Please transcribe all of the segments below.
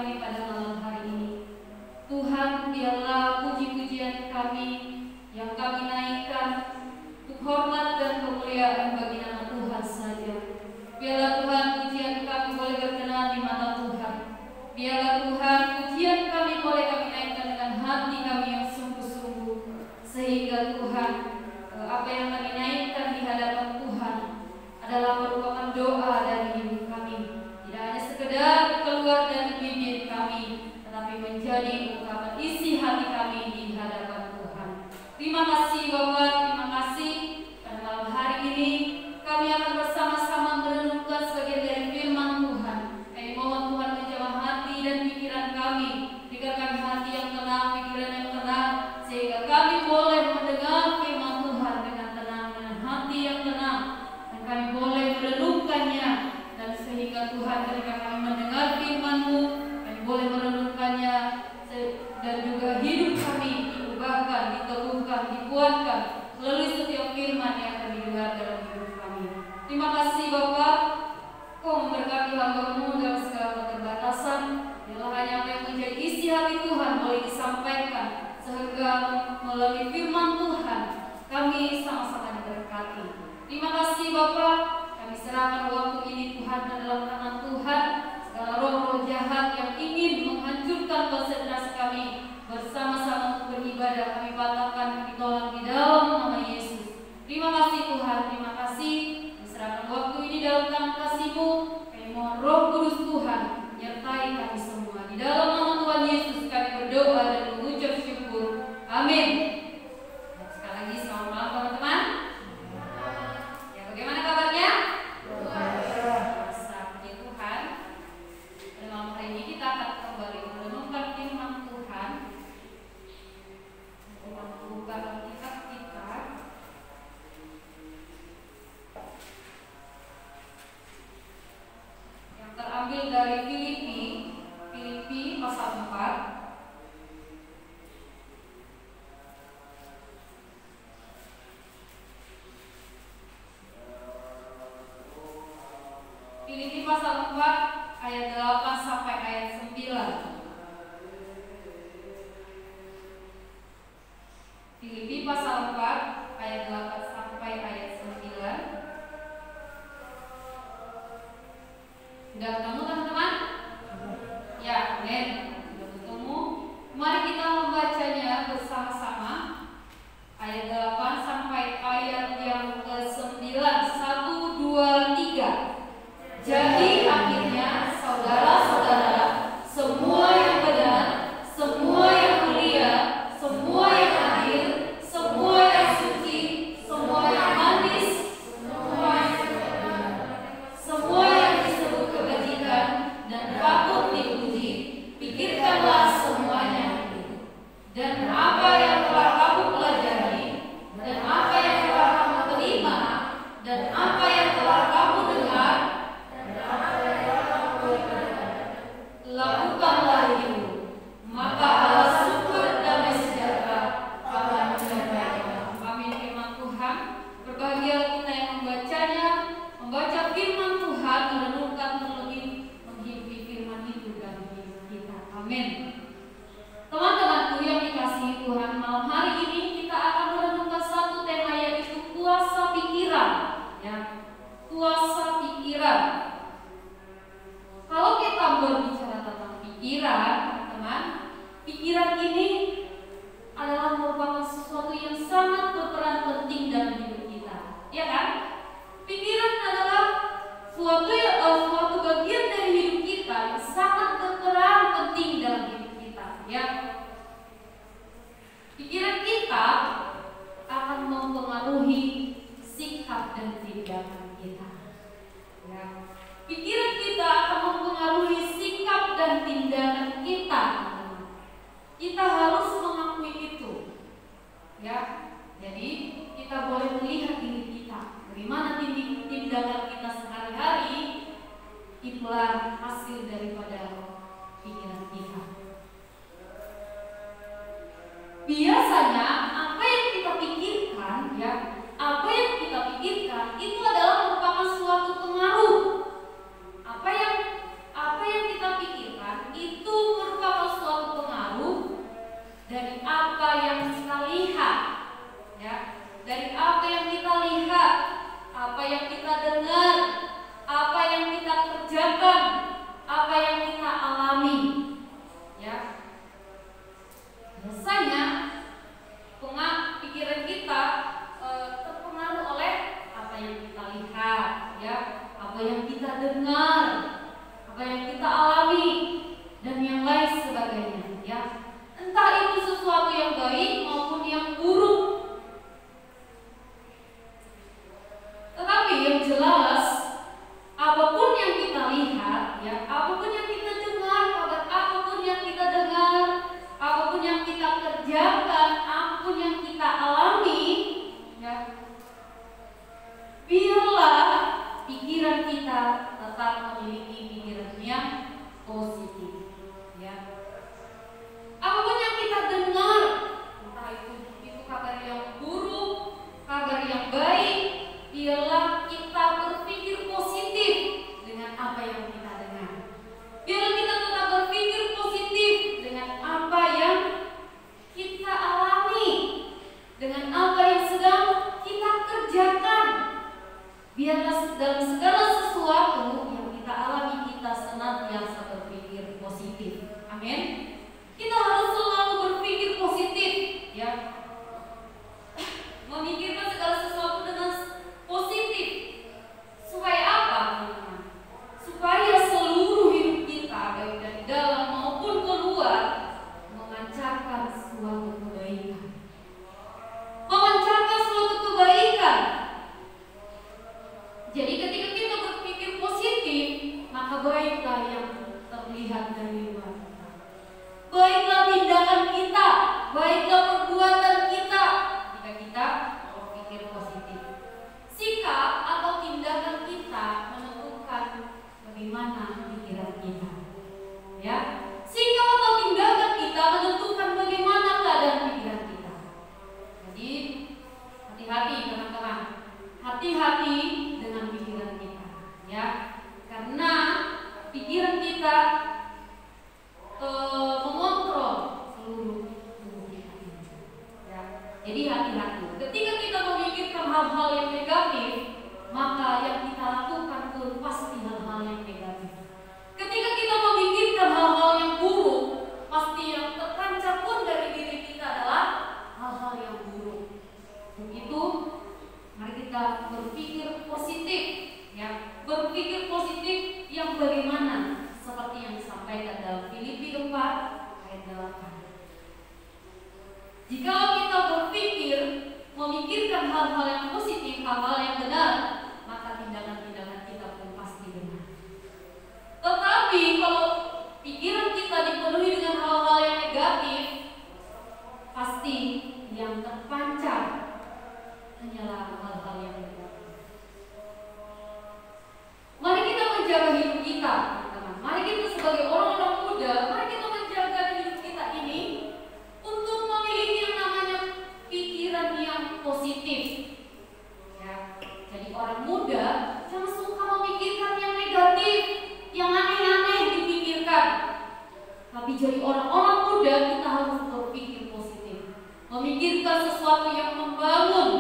kami pada malam hari ini. Tuhan, biarlah puji-pujian kami yang kami naikkan untuk hormat dan kemuliaan bagi nama Tuhan saja. Biarlah Tuhan pujian kami boleh berkenan di mata Tuhan. Biarlah Tuhan pujian kami boleh kami naikkan dengan hati kami yang sungguh-sungguh, sehingga Tuhan apa yang kami naikkan di hadapan Tuhan adalah merupakan doa dari hidup kami. Tidak hanya sekedar keluar dari bibir kami, tetapi menjadi ungkapan isi hati kami di hadapan Tuhan. Terima kasih Bapa, terima kasih pada malam hari ini kami akan bersama-sama merenungkan sebagian dari firman Tuhan. Kami mohon Tuhan menjamah hati dan pikiran kami, berikan kami hati yang tenang, pikiran yang tenang, sehingga kami boleh mendengar firman Tuhan dengan tenang, dengan hati yang tenang, dan kami boleh merenungkannya, dan sehingga Tuhan ketika kami mendengar firman-Mu, kami boleh merenungkannya, dan juga hidup kami diubahkan, diteguhkan, dikuatkan melalui setiap firman yang akan didengar dalam hidup kami. Terima kasih Bapa, Kau memberkati hamba-Mu dalam segala keterbatasan. Biarlah hanya apa yang menjadi isi hati Tuhan boleh disampaikan, sehingga melalui firman Tuhan kami sama-sama diberkati. Terima kasih Bapa, kami serahkan waktu ini Tuhan ke dalam tangan Tuhan. Segala roh-roh jahat yang ingin menghancurkan konsentrasi kami bersama-sama untuk beribadah, kami patahkan, kami tolak di dalam nama Yesus. Terima kasih Tuhan, terima kasih. Serahkan waktu ini dalam tangan kasih-Mu. Kami mohon Roh Kudus Tuhan menyertai kami semua. Di dalam nama Tuhan Yesus kami berdoa dan mengucap syukur. Amin. Sekali lagi selamat malam teman-teman. Ya, bagaimana kabarnya? Puji Tuhan. Pada malam hari ini kita akan kembali merenungkan firman Tuhan. Kita membuka Alkitab kita. Terambil dari Filipi pasal 4. Filipi pasal 4 ayat 8 sampai ayat 9. Filipi pasal 4 ayat 8 sampai ayat 9. Sudah ketemu teman-teman? Ya, amin. Sudah ketemu. Mari kita membacanya bersama-sama. Ayat 8 sampai ayat yang ke-9. 1, 2, 3. Jadi akhirnya saudara-saudara, semua yang benar, semua yang mulia, semua yang adil, semua yang suci, semua yang manis, semua yang disebut kebajikan dan patut dipuji, pikirkanlah semuanya itu. Dan apa yang telah kamu pelajari, dan apa yang telah kamu terima, dan apa yang telah kamu dengar, lakukanlah itu, maka Allah syukur damai sejahtera akan menyertai. Amin. Firman Tuhan, berbahagia kita yang membacanya, membaca firman Tuhan, merenungkan terlebih menghidupi firman itu dalam hidup kita. Amin. Teman-temanku yang dikasihi Tuhan, malam hari ini kita akan merenungkan satu tema, yaitu kuasa pikiran. Ya, kuasa pikiran. Kalau kita berbicara tentang pikiran, teman-teman, pikiran ini adalah merupakan sesuatu yang sangat berperan penting dalam hidup kita, ya kan? Pikiran adalah suatu bagian dari hidup kita yang sangat berperan penting dalam hidup senantiasa berpikir positif. Amin. Kita harus selalu berpikir positif, ya. Memikirkan segala sesuatu dengan positif. Supaya apa, teman-teman? Supaya seluruh hidup kita, baik dari dalam maupun keluar, memancarkan suatu kebaikan. Memancarkan suatu kebaikan. Jadi ketika kita berpikir positif, maka baiklah yang terlihat dari luar kita. Baiklah tindakan kita, baiklah perbuatan kita jika kita berpikir positif. Sikap atau tindakan kita menentukan bagaimana pikiran kita. Ya, sikap atau tindakan kita menentukan bagaimana keadaan pikiran kita. Jadi hati-hati teman-teman, hati-hati dengan pikiran kita, ya, karena pikiran kita mengontrol seluruh tubuh kita. Ya, jadi hati-hati. Ketika kita memikirkan hal-hal yang negatif, maka yang kita lakukan pun pasti hal-hal yang negatif. Ketika kita memikirkan hal-hal yang buruk, pasti yang terpancar pun dari diri kita adalah hal-hal yang buruk. Untuk itu, mari kita berpikir positif, ya, berpikir positif yang bagaimana, seperti yang disampaikan dalam Filipi 4 ayat 8. Jika kita berpikir, memikirkan hal-hal yang positif, hal-hal yang benar, maka tindakan-tindakan kita pun pasti benar. Tetapi kalau pikiran kita dipenuhi dengan hal-hal yang negatif, pasti yang terpancar hanyalah hal-hal yang negatif. Mari kita menjaga hidup kita, teman-teman. Mari kita sebagai orang-orang muda, mari kita menjaga hidup kita ini untuk memiliki yang namanya pikiran yang positif. Ya, jadi orang muda jangan suka memikirkan yang negatif, yang aneh-aneh dipikirkan. Tapi jadi orang-orang muda kita harus berpikir positif, memikirkan sesuatu yang membangun,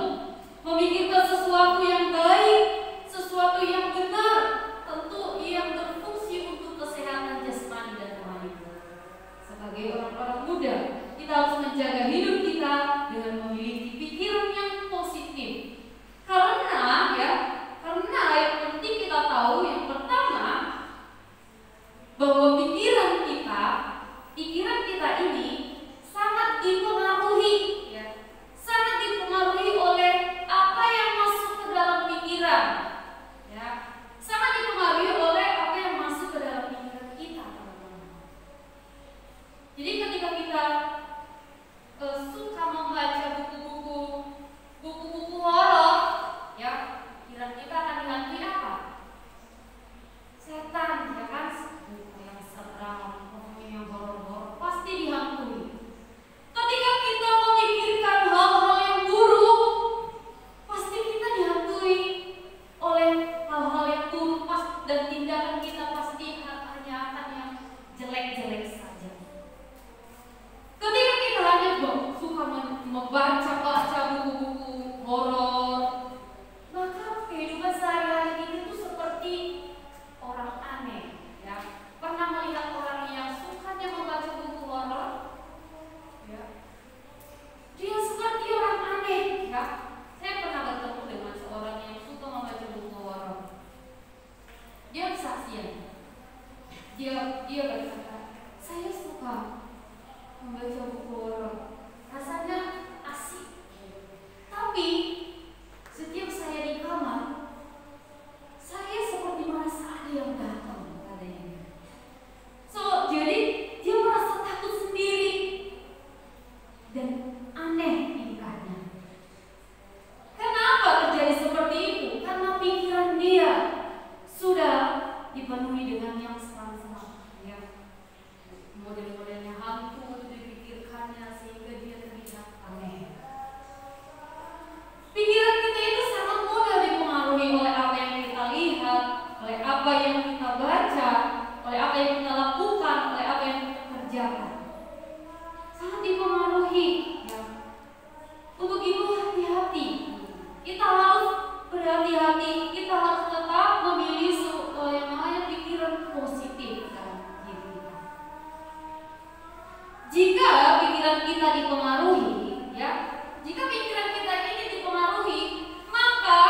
memikirkan sesuatu yang baik, sesuatu yang benar, tentu yang berfungsi untuk kesehatan jasmani dan rohani. Sebagai orang-orang muda, kita harus menjaga hidup kita dengan memiliki pikiran yang positif. Karena yang penting kita tahu yang pertama, bahwa pikiran kita ini sangat dipengaruhi, ya, sangat dipengaruhi oleh apa yang masuk ke dalam pikiran, ya, sangat dipengaruhi oleh apa yang masuk ke dalam pikiran kita, teman-teman. Jadi ketika kita suka membaca buku-buku horor, ya, pikiran kita akan dihantui apa? Setan, ya kan? Buku yang seram, yang horor pasti dihantui. Ketika kita memikirkan hal-hal yang buruk, pasti kita dihantui oleh hal-hal yang buruk, dan tindakan kita pasti hanya akan yang jelek-jelek saja. Ketika kita hanya suka membaca buku-buku horor, maka kehidupan sehari-hari kita itu seperti orang aneh, ya. Pernah melihat orang yang sukanya membaca buku horor? Ya. Dia seperti orang aneh, ya. Saya pernah bertemu dengan seorang yang suka membaca buku horor. Dia kesaksian. Dia berkata, saya suka membaca buku horor. Rasanya asik. Tapi setiap saya di kamar, saya seperti merasa ada yang datang, katanya. Jadi dia merasa takut sendiri dan aneh tingkahnya. Kenapa terjadi seperti itu? Karena pikiran dia sudah dipenuhi dengan yang seram-seram, ya. Model-modelnya hantu dipikirkannya sehingga dia terlihat aneh. Pikiran kita itu sangat mudah dipengaruhi oleh apa yang kita lihat, oleh apa yang kita baca, oleh apa yang kita lakukan, oleh apa yang kita kerjakan. Sangat dipengaruhi, ya. Untuk itu hati-hati. Kita harus berhati-hati. Kita harus tetap memilih yang namanya pikiran positif, ya. kita dipengaruhi, ya, jika pikiran kita ini dipengaruhi, maka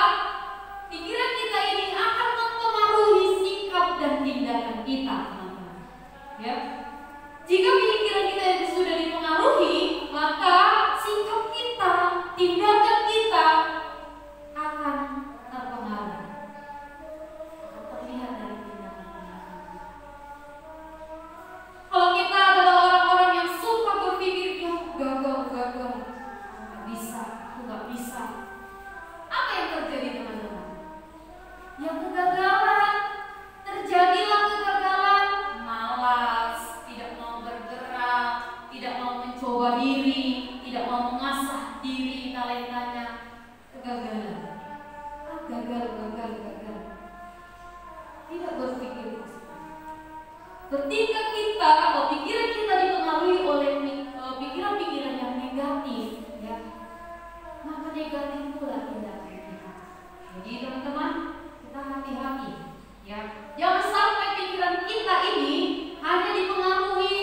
pikiran kita ini akan mempengaruhi sikap dan tindakan kita, teman-teman. Ya, jika pikiran kita itu sudah dipengaruhi, maka sikap kita, tindakan kita akan terpengaruh, akan terlihat dari tindakan kita. Kalau kita adalah orang-orang yang suka berpikir, ya gagal, nggak bisa, aku nggak bisa, apa yang terjadi, teman-teman? Yang kegagalan, terjadilah kegagalan, malas, tidak mau bergerak, tidak mau mencoba diri, tidak mau mengasah diri talentanya, kegagalan. Gagal. Tidak berpikir positif. Ketika kita, pikiran kita dipengaruhi oleh pikiran-pikiran yang negatif, ya, maka negatif pula tindakan kita. Jadi teman-teman, kita hati-hati, ya, jangan sampai pikiran kita ini hanya dipengaruhi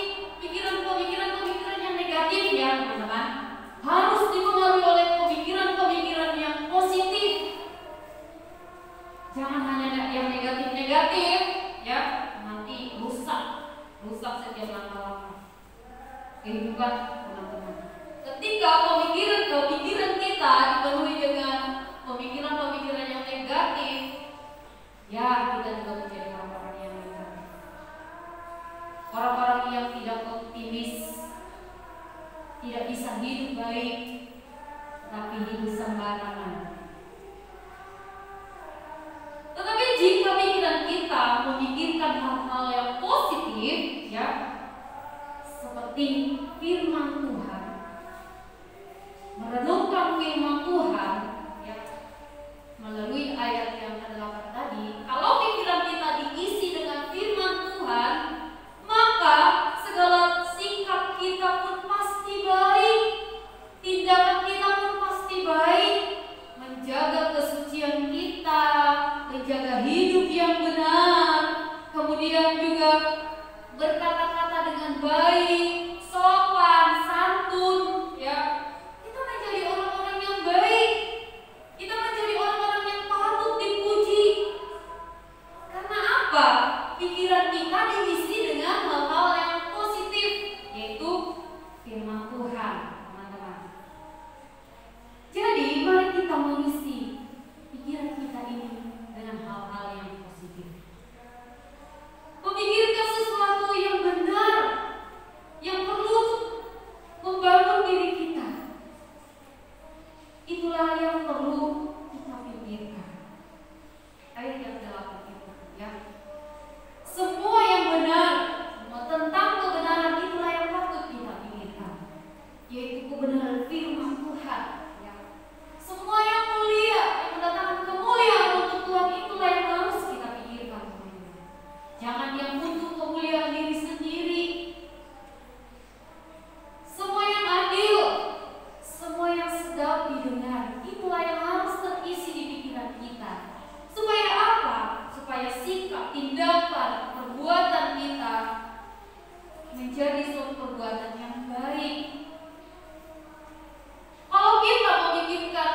pikiran-pemikiran yang negatif, ya teman-teman. Harus dipengaruhi oleh pemikiran-pemikiran yang positif. Jangan hanya yang negatif, ya, nanti rusak setiap langkah-langkah kehidupan, teman-teman. Ketika pemikiran kita dipenuhi dengan pemikiran yang negatif, ya, kita juga menjadi orang-orang yang negatif, orang-orang yang tidak optimis, tidak bisa hidup baik, tapi hidup sembarangan. Tetapi jika pikiran kita memikirkan hal-hal yang positif, ya, seperti firman Tuhan, merenungkan firman Tuhan, ya, melalui ayat yang ke-8 tadi, kalau pikiran kita diisi dengan firman Tuhan, maka segala sikap kita pun pasti baik, tindakan kita pun pasti baik, menjaga kesucian kita, menjaga hidup yang benar, kemudian juga berkata-kata dengan baik, sopan, santun, ya. Kita menjadi orang-orang yang baik, kita menjadi orang-orang yang patut dipuji. Karena apa? Pikiran kita diisi dengan hal-hal yang positif, yaitu firman Tuhan, teman-teman. Jadi mari kita mengisi pikiran kita ini dengan hal-hal yang positif. Memikirkan sesuatu yang benar, yang perlu membangun diri kita. Itulah yang perlu kita pikirkan. Ayat yang ke-8 itu, ya. Semua yang benar, semua tentang kebenaran itulah yang patut kita pikirkan, yaitu kebenaran firman Tuhan, ya. Semua yang mulia, yang mendatangkan kemuliaan untuk Tuhan, itulah yang harus kita pikirkan, teman-teman. Jangan yang untuk kemuliaan diri sendiri. Semua yang adil, semua yang sedap didengar, itulah yang harus terisi di pikiran kita. Supaya apa? Supaya sikap, tindakan, perbuatan kita menjadi suatu perbuatan yang baik. Kalau kita memikirkan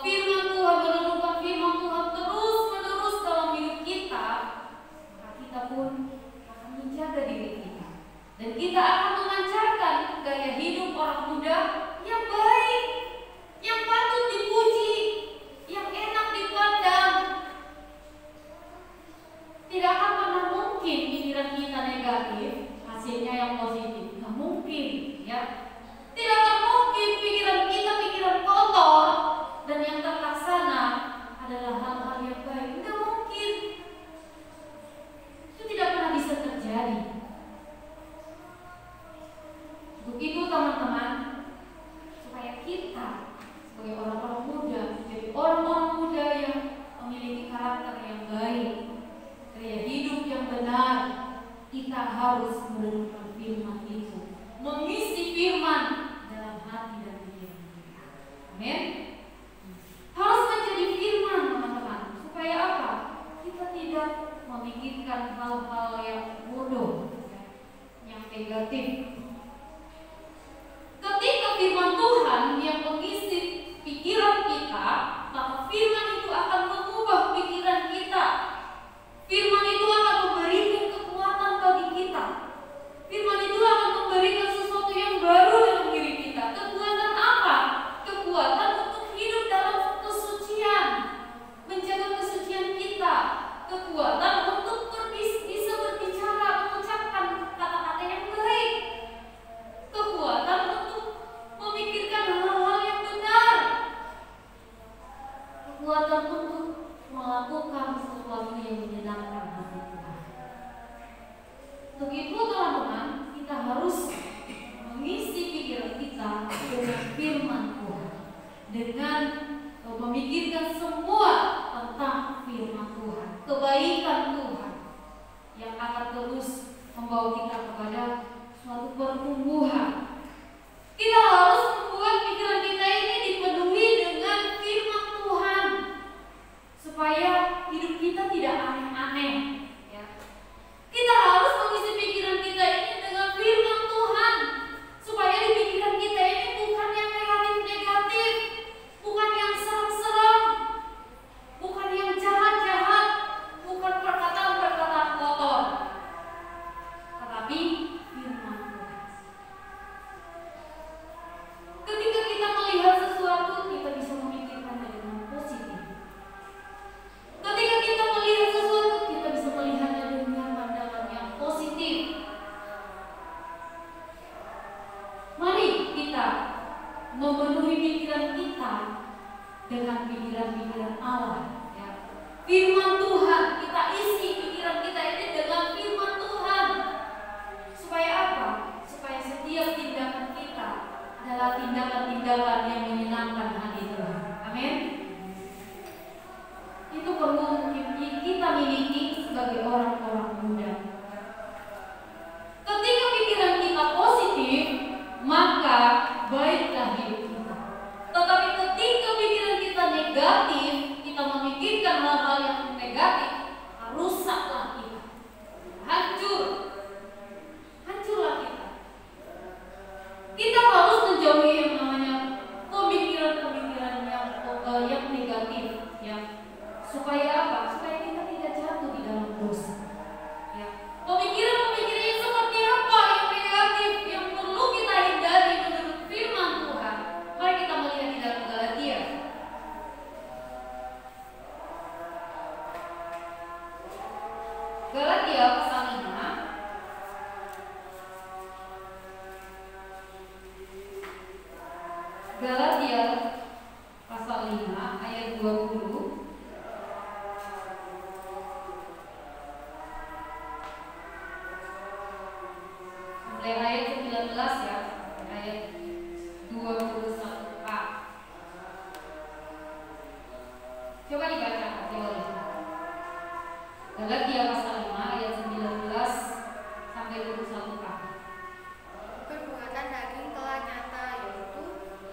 firman Tuhan, merenungkan firman Tuhan terus-menerus dalam hidup kita, maka kita pun akan menjaga diri kita, dan kita akan memancarkan gaya hidup orang muda yang baik, yang patut dipuji, yang enak dipandang. Tidak akan pernah mungkin pikiran kita negatif, hasilnya yang positif. Nggak mungkin, ya. Tidak akan mungkin pikiran kita pikiran kotor dan yang terlaksana adalah hal-hal yang baik. Nggak mungkin. Itu tidak pernah bisa terjadi. Untuk itu, teman-teman, supaya kita sebagai orang-orang muda menjadi orang-orang muda yang memiliki karakter yang baik, gaya hidup yang benar, kita harus merenungkan firman itu, mengisi firman dalam hati dan pikiran kita. Amin. Harus menjadi firman, teman-teman, supaya apa? Kita tidak memikirkan hal-hal yang bodoh, yang negatif. membawa kita kepada suatu pertumbuhan. Kita harus membuat pikiran kita ini dipenuhi dengan firman Tuhan, supaya hidup kita tidak aneh-aneh. Ya. Kita harus mengisi pikiran kita ini dengan firman Tuhan, supaya di pikiran kita ini bukan yang negatif-negatif, bukan yang serem-serem, bukan yang jahat-jahat, bukan perkataan-perkataan kotor, tetapi firman Tuhan. Ketika kita melihat sesuatu, kita bisa memikirkannya dengan positif. Ketika kita melihat sesuatu, kita bisa melihatnya dengan pandangan yang positif. Mari kita memenuhi pikiran kita dengan pikiran-pikiran Allah. Ya. Firman Tuhan, kita isi pikiran kita ini dengan firman Tuhan. Supaya apa? Supaya setiap tindakan kita adalah tindakan-tindakan yang menyenangkan hati Tuhan. Amin. Itu perlu kita miliki sebagai orang-orang muda. Ketika pikiran kita positif, maka baiklah hidup kita. Tetapi ketika pikiran kita negatif, kita memikirkan hal-hal yang negatif, rusaklah kita, hancurlah kita. Kita harus menjauhi yang namanya pemikiran-pemikiran yang negatif, ya. Supaya apa? Supaya kita tidak jatuh di dalam dosa. Ya. Pemikiran-pemikiran yang seperti apa yang negatif yang perlu kita hindari menurut firman Tuhan. Mari kita melihat di dalam Galatia. Galatia pasal 5. Galatia pasal 5 ayat 20. Mulai ayat 19 ya, ayat 21a. Coba dibaca, boleh. Galatia pasal 5 ayat 19 sampai 21a. Perbuatan daging telah nyata, yaitu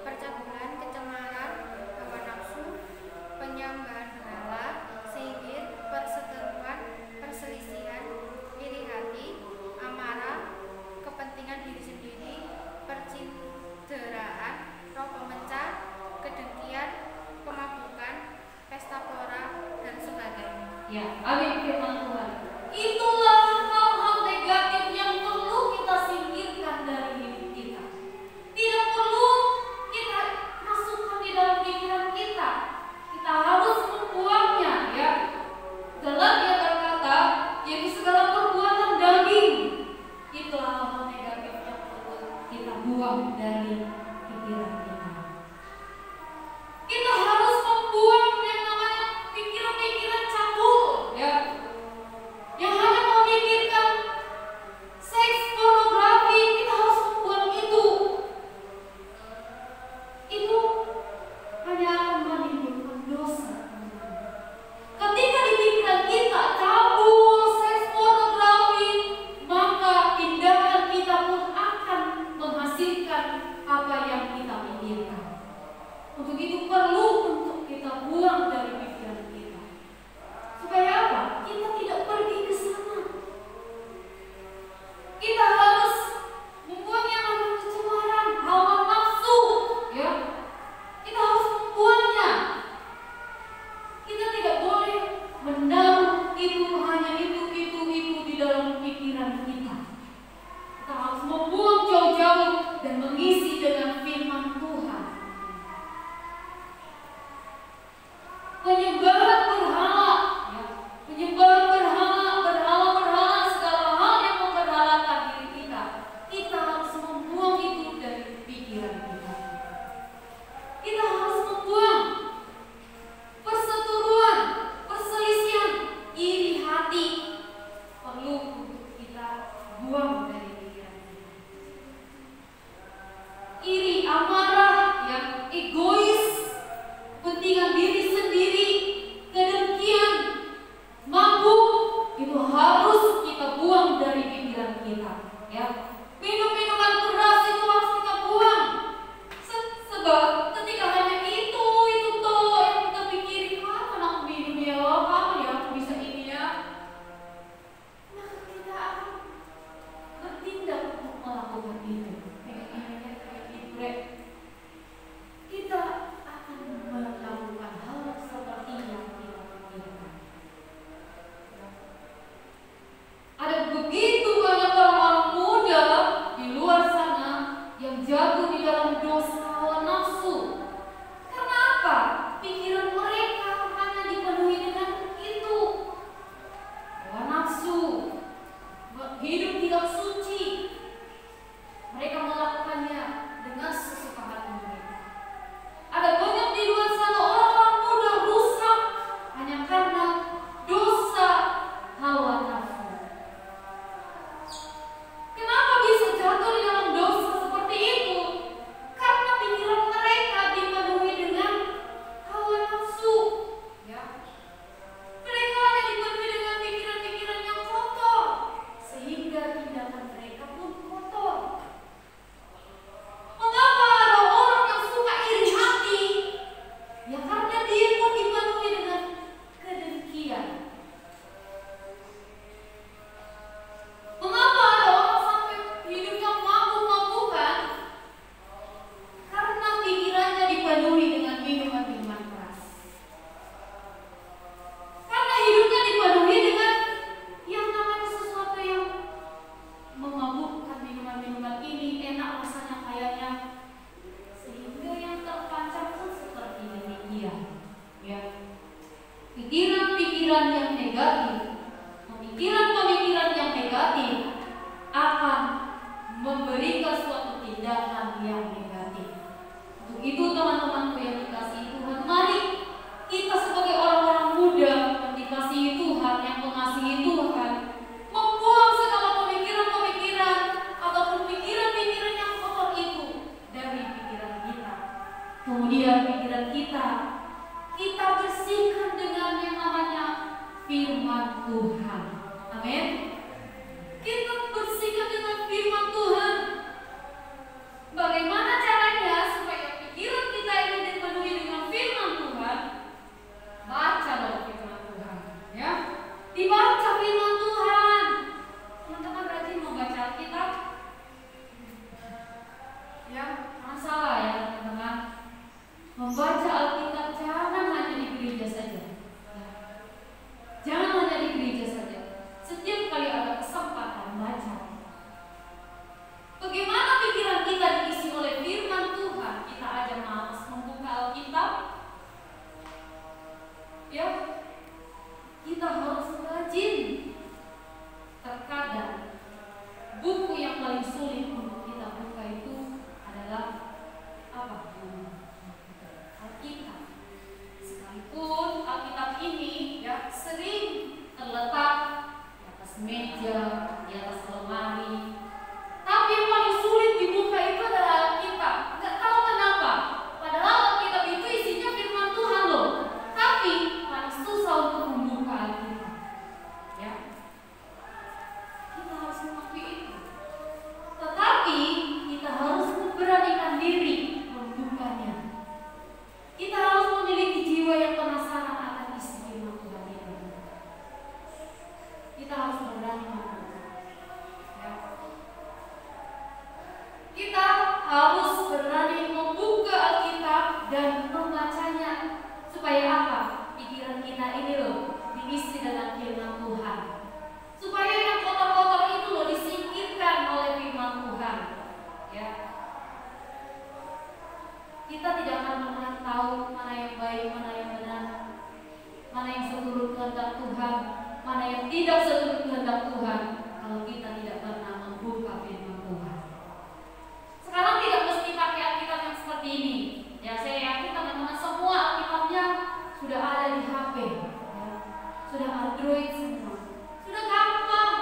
percabulan, kecemaran, hawa nafsu, penyembahan berhala, sihir, perseteruan, perselisihan, iri hati, amarah, kepentingan diri sendiri, percinderaan, roh pemecah, kedengkian, kemabukan, pesta pora, dan sebagainya. Ya, amin firman Tuhan. Itulah hal-hal negatif yang perlu kita singkirkan dari hidup kita. Tidak perlu kita masukkan di dalam pikiran kita. Kita harus membuangnya, ya. Galatia berkata, yaitu segala perbuatan daging. Itulah hal-hal negatif yang perlu kita buang dari pikiran kita. Kita harus membuang yang namanya pikiran-pikiran cabul, ya, yang hanya memikirkan seks, pornografi. Kita harus membuang itu. Itu hanya akan menimbulkan dosa. Ketika di pikiran kita cabul, seks, pornografi, maka tindakan kita pun akan menghasilkan apa yang kita pikirkan. Untuk itu perlu untuk kita buang dari pikiran kita. Supaya apa? Kita tidak pergi ke sana. Kita harus membuang yang namanya kecemaran, hawa nafsu, ya. Kita harus membuangnya. Kita tidak boleh menaruh itu hanya itu di dalam pikiran kita. Kita harus membuang jauh-jauh dan mengisi dengan firman Tuhan. Ya, minum-minuman keras itu harus kita buang. Sebab ketika hanya itu toh yang kita pikirin, kapan aku minum ya, kapan ya aku bisa ini ya, maka kita akan bertindak untuk melakukan itu. Kita akan melakukan hal seperti yang kita pikirkan. Ada begitu banyak orang-orang muda di luar sana yang jatuh di dalam dosa hawa nafsu. Karena apa? Pikiran mereka hanya dipenuhi dengan itu. Hawa nafsu, hidup tidak suci. Mereka melakukannya dengan sesuka hati mereka. Ada banyak di luar sana orang-orang muda rusak hanya karena dosa hawa nafsu. Kenapa bisa jatuh di dalam dosa seperti itu? Karena pikiran mereka dipenuhi dengan hawa nafsu. Ya. Mereka hanya dipenuhi dengan pikiran-pikiran yang kotor, sehingga tindakan mereka pun kotor. Mengapa ada orang yang suka iri hati? Ya karena dia pun dipenuhi dengan kedengkian. Mengapa ada orang sampai hidupnya mabuk-mabukan? Karena pikirannya dipenuhi dengan minuman-minuman keras. Karena hidupnya dipenuhi dengan yang namanya sesuatu yang memabukkan, minuman-minuman ini enak rasanya kayaknya, sehingga yang terpancar pun seperti demikian. Ya, pikiran-pikiran yang negatif, pemikiran-pemikiran yang negatif akan memberikan suatu tindakan yang negatif. Untuk itu teman-temanku yang dikasihi Tuhan, mari kita sebagai orang-orang muda yang dikasihi Tuhan, yang mengasihi Tuhan, membuang segala pemikiran-pemikiran ataupun pikiran-pikiran yang kotor itu dari pikiran kita. Kemudian pikiran kita bersihkan dengan yang namanya firman Tuhan. Amin. Kita bersihkan dengan firman Tuhan. Bagaimana caranya supaya pikiran kita ini dipenuhi dengan firman Tuhan? Baca loh firman Tuhan, ya. Dibaca firman Tuhan. Teman-teman rajin membaca Alkitab? Ya, masalah ya teman-teman. Membaca Alkitab jangan hanya di gereja saja. Ya. Jangan hanya di gereja saja. Setiap kali ada kesempatan baca. Bagaimana pikiran kita diisi oleh firman Tuhan? Kita aja malas membuka Alkitab. Ya, kita harus rajin. Terkadang buku yang paling sulit untuk kita buka itu adalah apa? Alkitab. Sekalipun Alkitab ini ya sering terletak di atas meja, di atas lemari, tapi yang paling sulit dibuka itu adalah Alkitab. Nggak tahu kenapa. Padahal Alkitab itu isinya firman Tuhan loh, tapi paling susah untuk membuka Alkitab. Ya, kita harus mengakui itu. Tetapi kita harus memberanikan diri membukanya. Kita harus memiliki jiwa yang penasaran akan isi firman Tuhan itu. Kita harus berani membuka. Ya. Kita harus berani membuka Alkitab dan membacanya. Supaya apa? Pikiran kita ini loh diisi dengan firman Tuhan. Supaya yang kotor-kotor itu loh disingkirkan oleh firman Tuhan. Ya. Kita tidak akan pernah tahu mana yang baik, mana yang benar, mana yang seturut kehendak Tuhan, mana yang tidak seturut kehendak Tuhan, kalau kita tidak pernah membuka firman Tuhan. Sekarang tidak mesti pakai Alkitab yang seperti ini. Ya, saya yakin teman-teman semua Alkitabnya sudah ada di HP, ya. Sudah Android semua, sudah gampang.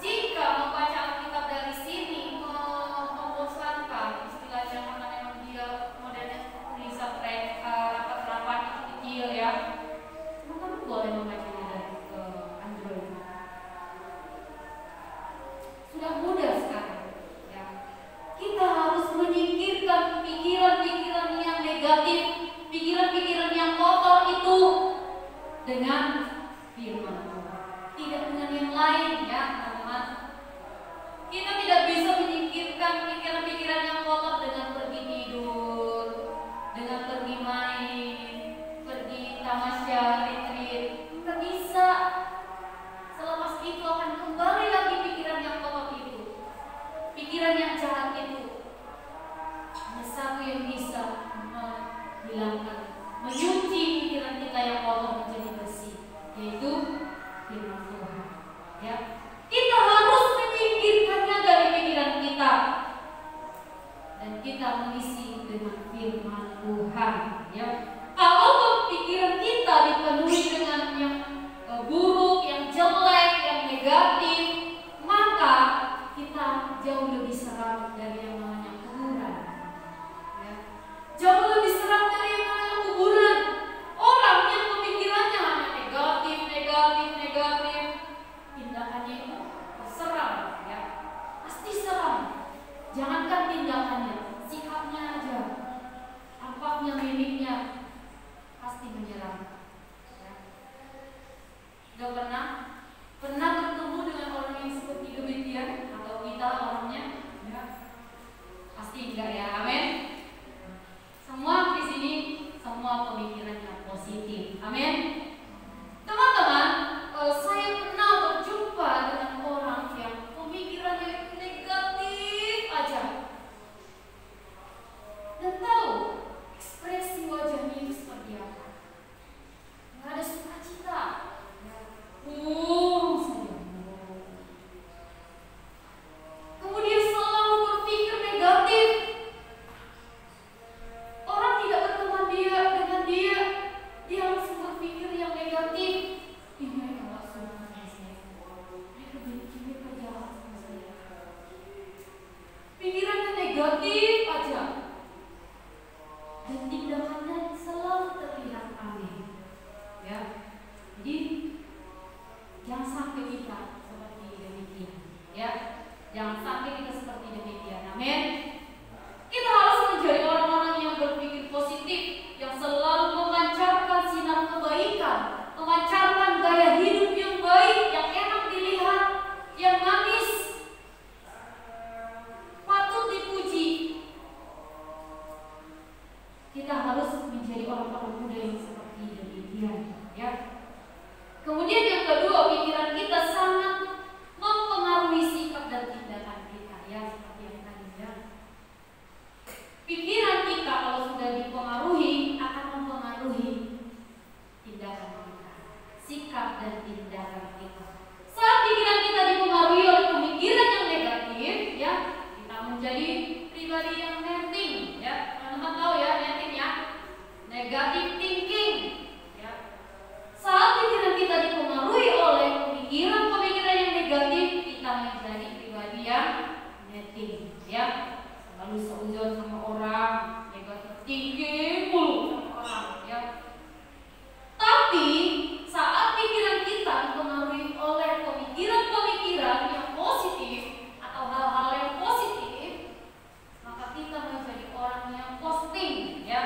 Jika membaca Alkitab dari sini membosankan, istilahnya karena memang dia modelnya tulisan rapat-rapat kecil ya, teman-teman boleh membacanya dari Android. Sudah pikiran yang jahat itu hanya satu yang bisa menghilangkan, menyuci pikiran kita yang kotor menjadi bersih, yaitu firman Tuhan. Ya, kita harus menyingkirkannya dari pikiran kita dan kita mengisi dengan firman Tuhan. Ya, kalau pikiran kita dipenuhi dengan yang buruk, yang jelek, yang negatif, maka kita jauh lebih seram dari yang namanya kuburan. Ya, jauh lebih seram dari yang namanya kuburan. Orang yang pemikirannya hanya negatif, tindakannya itu seram, ya, pasti seram. Jangankan tindakannya, sikapnya aja, tampaknya, mimiknya pasti menyeramkan. Ya. Gak pernah bertemu dengan orang yang seperti demikian, atau kita orangnya? Ya. Pasti enggak, ya. Amin. Semua di sini semua pemikirannya positif. Amin. Teman-teman, saya pernah berjumpa dengan orang yang pemikirannya negatif aja. Dan tahu ekspresi wajahnya itu seperti apa? Nggak ada sukacita. Saja. Kemudian selalu berpikir negatif. Orang tidak berteman dengan dia langsung berpikir yang negatif. Ini mereka nggak suka sama saya. Mereka benci, mereka jahat sama saya. Pikirannya negatif aja. Dan tindakannya selalu terlihat aneh. Ya, jadi jangan sampai kita seperti demikian. Ya, jangan sampai kita seperti demikian. Amin. Kita harus menjadi orang-orang yang berpikir positif, yang selalu memancarkan sinar kebaikan, memancarkan gaya hidup yang baik, yang enak dilihat, yang manis, patut dipuji. Kita harus menjadi orang-orang muda yang seperti demikian, ya. Kemudian yang kedua, pikiran kita sangat mempengaruhi sikap dan tindakan kita, ya, seperti yang tadi, ya. Pikiran kita kalau sudah dipengaruhi akan mempengaruhi tindakan kita, sikap dan tindakan kita. Saat pikiran kita dipengaruhi oleh pemikiran yang negatif, ya, kita menjadi pribadi yang netting, ya. Teman-teman tahu ya netting, ya, negative thinking, ya. Saat pikiran kita dipengaruhi oleh pemikiran-pemikiran yang negatif, kita menjadi pribadi yang netting, ya. Selalu seuzon sama orang, negatif thinking mulu sama orang, ya. Tapi saat pikiran kita dipengaruhi oleh pemikiran-pemikiran yang positif atau hal-hal yang positif, maka kita menjadi orang yang positif, ya.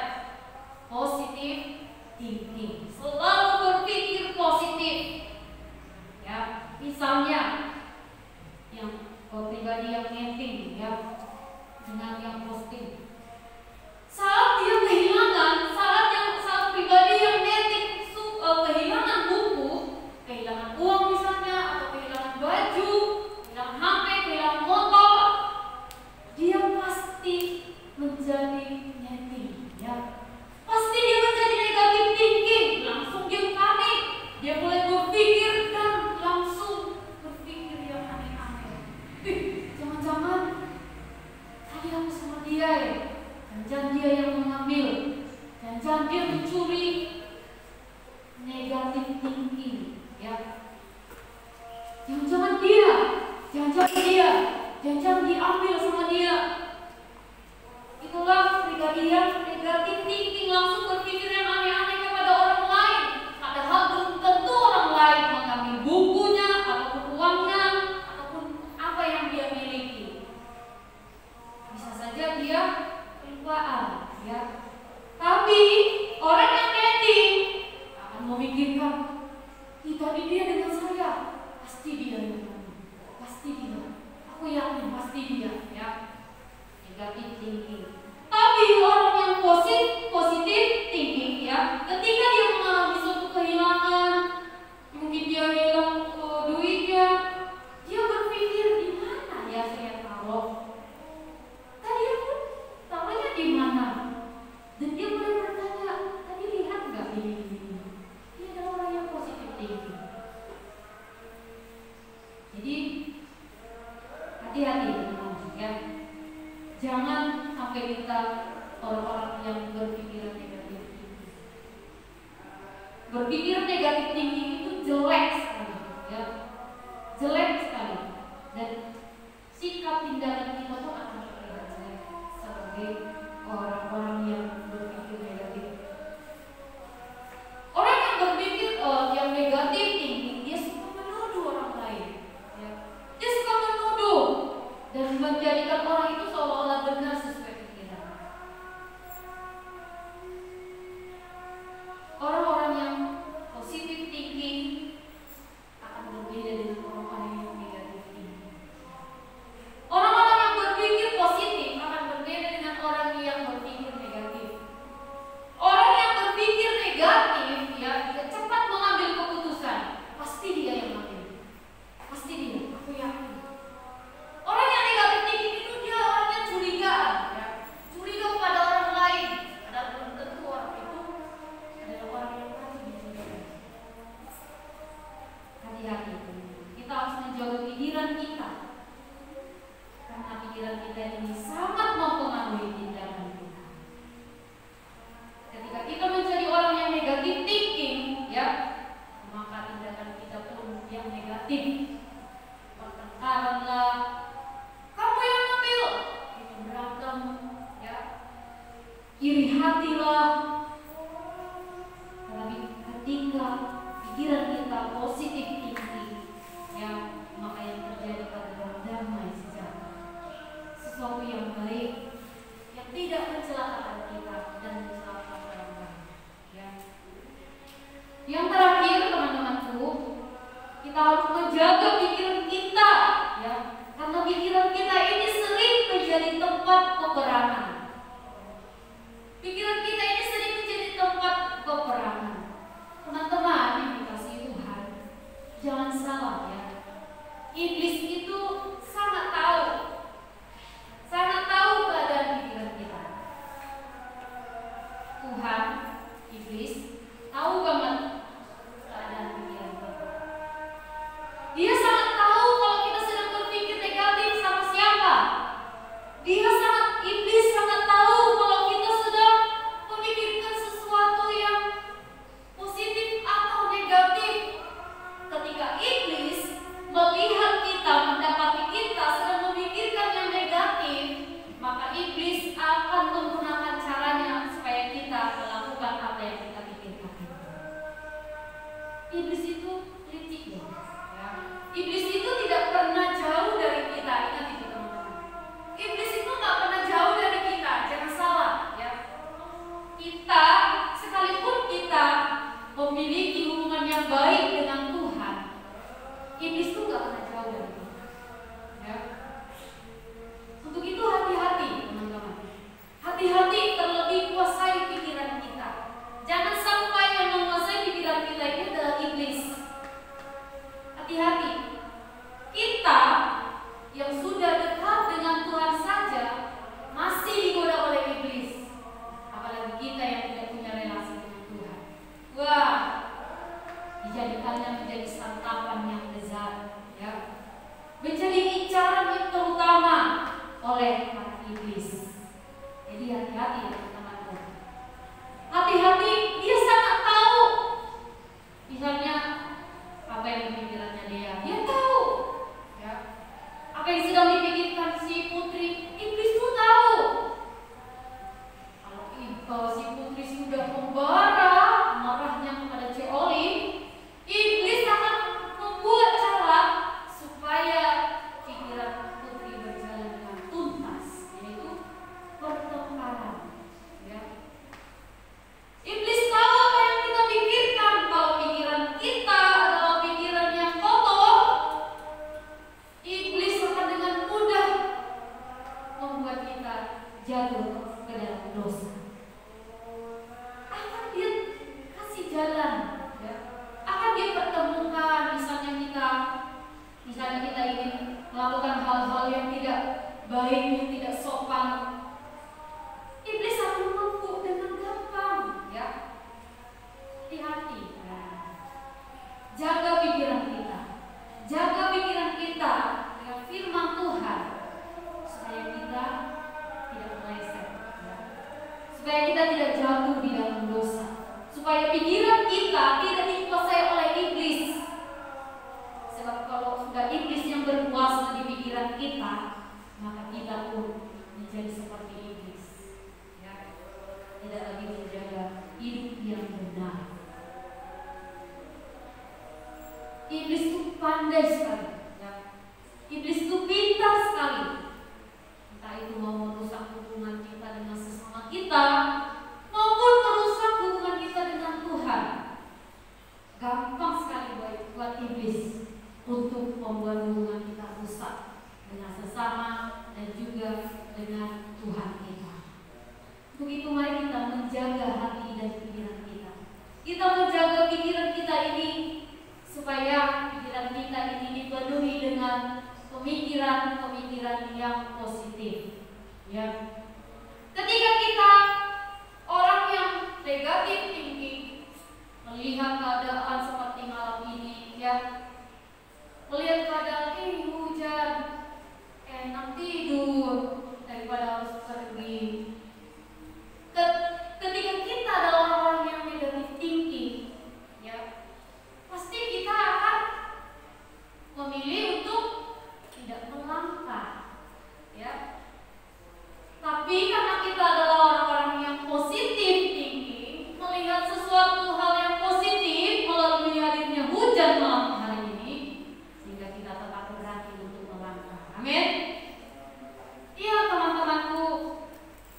Positif thinking, selalu berpikir positif, ya. Misalnya yang pribadi yang netting, ya, dengan yang positif. Saat dia kehilangan, saat pribadi yang netting kehilangan buku, kehilangan uang misalnya, atau kehilangan baju, kehilangan HP, kehilangan motor, dia pasti menjadi netting, ya. Pasti dia menjadi negatif thinking, langsung dia panik, dia mulai berpikir dan langsung berpikir yang aneh-aneh. Jangan-jangan tadi aku sama dia, ya, jangan dia yang mengambil, jangan dia mencuri. Negatif thinking, ya. Jangan-jangan diambil sama dia. Itulah pribadi yang negatif thinking, langsung berpikir yang aneh-aneh kepada orang lain, padahal belum tentu orang lain mengambil bukunya, ataupun uangnya, ataupun apa yang dia miliki. Bisa saja dia kelupaan, ya. Tapi orang yang netting akan memikirkan, tadi dia dengan saya, pasti dia yang mengambil, pasti dia. Aku yakin pasti dia, ya. Negatif thinking. Tapi orang yang positif thinking, ya, ketika dia mengalami suatu kehilangan, mungkin dia hilang duitnya, dia berpikir di mana ya saya taruh, ya. Jangan sampai kita orang-orang yang berpikiran negatif tinggi. Berpikir negatif tinggi itu jelek sekali, ya, jelek sekali. Dan sikap tindakan kita pun akan terlihat jelek sebagai orang-orang yang berpikir negatif. Orang yang berpikir yang negatif tinggi, dia suka menuduh orang lain, ya. Dia suka menuduh dan menjadikan orang itu seolah-olah benar sesuai pikiran. Orang-orang yang positif thinking akan berbeda dengan orang-orang yang negatif thinking. Orang-orang yang berpikir positif akan berbeda dengan orang yang berpikir negatif. Orang yang berpikir negatif, ya, dia cepat mengambil keputusan. Pasti dia yang mengambil. Pasti dia, aku yakin. Orang yang negatif thinking itu dia orangnya curigaan, ya. Curiga kepada orang lain. Padahal belum tentu orang itu adalah orang yang patut dicurigai. Hati-hati. Kita harus menjaga pikiran kita. Karena pikiran kita ini sangat mempengaruhi tindakan kita. Ketika kita menjadi orang yang negatif thinking, ya, maka tindakan kita pun yang negatif. Pertengkaran lah, kamu yang ngambil, itu berantem, ya, iri hati lah. Tetapi ketika pikiran kita positif tinggi, ya, maka yang terjadi adalah damai sejahtera, sesuatu yang baik, yang tidak mencelakakan kita dan mencelakakan orang lain, ya. Yang terakhir, teman-temanku, kita harus menjaga pikiran kita, ya, karena pikiran kita ini sering menjadi tempat peperangan. Pikiran kita ini sering menjadi tempat peperangan. Teman-teman yang dikasihi Tuhan, jangan salah, ya. Iblis itu sangat tahu keadaan pikiran kita. Tuhan, iblis tahu banget keadaan pikiran kita. Dia sangat tahu kalau kita sedang berpikir negatif sama siapa. Iblis sangat tahu kalau kita sedang memikirkan sesuatu yang positif atau negatif. Ketika iblis melihat kita, mendapati kita sedang memikirkan yang negatif, maka iblis akan menggunakan caranya supaya kita melakukan apa yang kita pikirkan. Iblis itu licik, ya. Iblis itu tidak pernah jauh dari kita. Ingat itu, teman-teman. Iblis itu nggak pernah jauh dari kita. Jangan salah, ya. Kita, sekalipun kita memiliki hubungan yang baik dengan Tuhan, iblis itu nggak pernah jauh dari kita, ya. Untuk itu hati-hati, teman-teman. Hati-hati, terlebih kuasai pikiran kita. Jangan sampai yang menguasai pikiran kita itu adalah iblis. Hati-hati. Kita yang sudah dekat dengan Tuhan saja masih digoda oleh iblis. Apalagi kita yang tidak punya relasi dengan Tuhan. Wah, dijadikannya menjadi santapan yang lezat, ya. Menjadi incaran yang terutama oleh para iblis. Jadi hati-hati, teman-teman. Hati-hati, dia sangat tahu. Misalnya apa yang dipikirannya dia tahu, ya. Apa yang sedang dipikirkan si putri, iblis tuh tahu. Kalau si putri sudah membara marahnya kepada Cik Oli, iblis akan membuat cara supaya pikiran putri berjalan dengan tuntas, yaitu pertengkaran, ya. Iblis tahu apa yang kita pikirkan. Kalau pikiran kita adalah pikiran yang kotor, iblis akan dengan mudah membuat kita jatuh ke dalam dosa. Akan dia kasih jalan, ya. Akan dia pertemukan. Misalnya kita ingin melakukan hal-hal yang tidak baik, yang tidak sopan, iblis akan menempuk dengan gampang, ya. Hati-hati, ya. Jaga pikiran kita dengan firman Tuhan supaya supaya pikiran kita tidak dikuasai oleh iblis. Sebab kalau sudah iblis yang berkuasa di pikiran kita, maka kita pun menjadi seperti iblis. Ya. Tidak lagi menjaga hidup yang benar. Iblis itu pandai sekali. Ya. Iblis itu pintar sekali. Entah itu mau merusak hubungan kita dengan sesama kita, maupun merusak hubungan kita dengan Tuhan. Gampang sekali buat iblis untuk membuat hubungan kita rusak dengan sesama dan juga dengan Tuhan kita. Untuk itu mari kita menjaga hati dan pikiran kita. Kita menjaga pikiran kita ini supaya pikiran kita ini dipenuhi dengan pemikiran-pemikiran yang positif. Ya. Ketika kita orang yang negatif thinking, melihat keadaan seperti malam ini, ya, melihat keadaan hujan, enak tidur daripada harus pergi. Ketika kita adalah orang yang negatif thinking, ya, pasti kita akan memilih untuk tidak melangkah, ya. Tapi karena kita adalah orang-orang yang positif thinking, melihat sesuatu hal yang positif melalui hadirnya hujan malam hari ini, sehingga kita tetap berani untuk melangkah. Amin. Iya teman-temanku,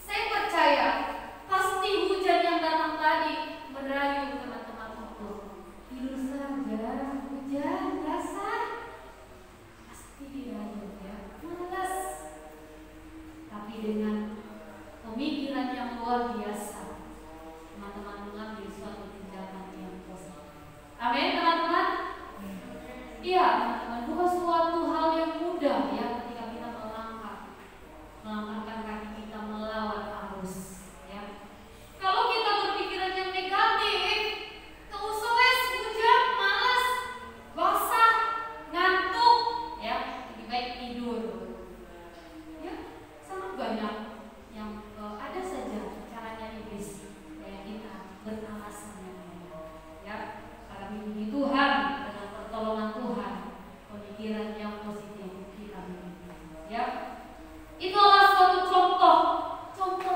saya percaya pasti hujan yang datang tadi merayu teman-teman untuk tidur saja, hujan basah, pasti dirayu, ya, malas. Tapi dengan pemikiran yang luar biasa, teman-teman mengambil suatu tindakan yang positif. Amin teman-teman. Iya teman-teman, bukan suatu hal yang mudah ya ketika kita melangkahkan kaki kita melawan arus. Ya. Kalau kita berpikiran yang negatif, keusawes, hujan, malas, basah, ngantuk, ya, lebih baik tidur. Ya, sangat banyak yang ada saja caranya iblis supaya kita beralasan yang lain. Ya, karena di Tuhan dengan pertolongan Tuhan, pemikiran yang positif kita miliki. Ya, itulah suatu contoh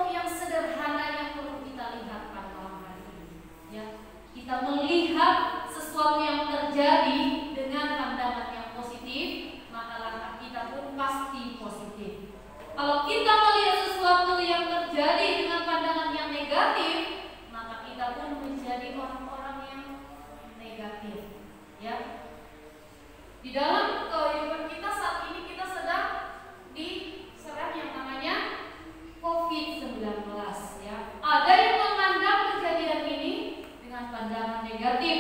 yang sederhana yang perlu kita lihat pada malam hari ini. Ya, kita melihat sesuatu yang terjadi dengan pandangan yang positif, maka langkah kita pun pasti positif. Kalau kita melihat sesuatu yang terjadi dengan pandangan yang negatif, maka kita pun menjadi orang-orang yang negatif. Ya. Di dalam kehidupan kita saat ini kita sedang diserang yang namanya COVID-19. Ya. Ada yang memandang kejadian ini dengan pandangan negatif,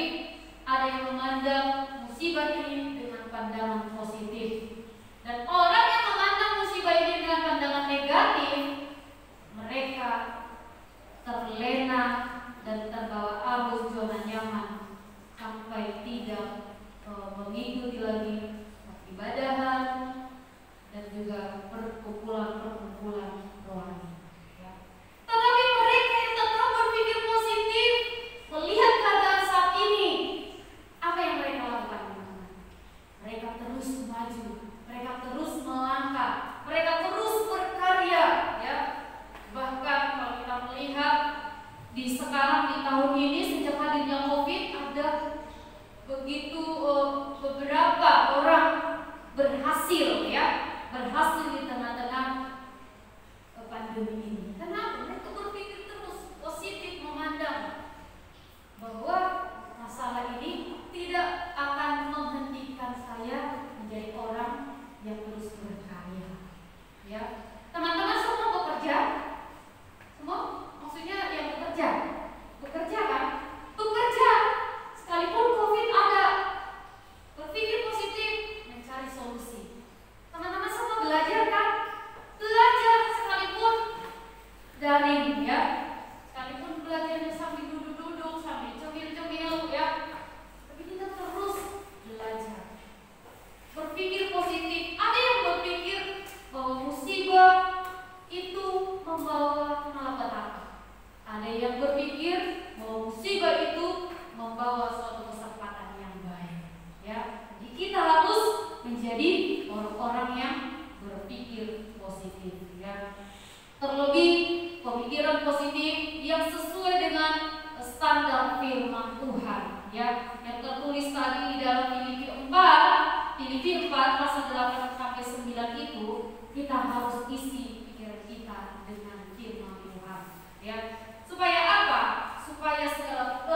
ada yang memandang musibah ini dengan pandangan positif. Dan orang yang memandang musibah ini dengan pandangan negatif, mereka terlena dan terbawa arus zona nyaman sampai tidak mengikuti lagi ibadahan dan juga perkumpulan rohani. Ya. Tetapi mereka yang tetap berpikir positif, melihat keadaan saat ini, apa yang mereka lakukan? Mereka terus maju, mereka terus melangkah, mereka terus berkarya. Ya. Bahkan kalau kita melihat sekarang di tahun ini sejak hadirnya COVID, ada begitu beberapa orang berhasil di tengah-tengah pandemi ini. Kenapa? Mereka berpikir terus positif, memandang bahwa masalah ini tidak akan menghentikan saya menjadi orang yang terus berkarya. Ya, teman-teman semua bekerja, semua maksudnya yang bekerja kan? Bekerja sekalipun COVID ada, berpikir positif, mencari solusi. Teman-teman semua belajar kan? Belajar sekalipun daring, ya. Sekalipun belajarnya sambil duduk-duduk, sambil cemil-cemil, ya. Tapi kita terus belajar. Berpikir positif. Ada yang berpikir bahwa musibah itu membawa malapetaka. Ada yang berpikir bahwa musibah itu positif, ya. Terlebih pemikiran positif yang sesuai dengan standar firman Tuhan, ya, yang tertulis tadi di dalam Filipi 4 pasal 8 sampai 9 itu, kita harus isi pikiran kita dengan firman Tuhan, ya. Supaya apa? Supaya segala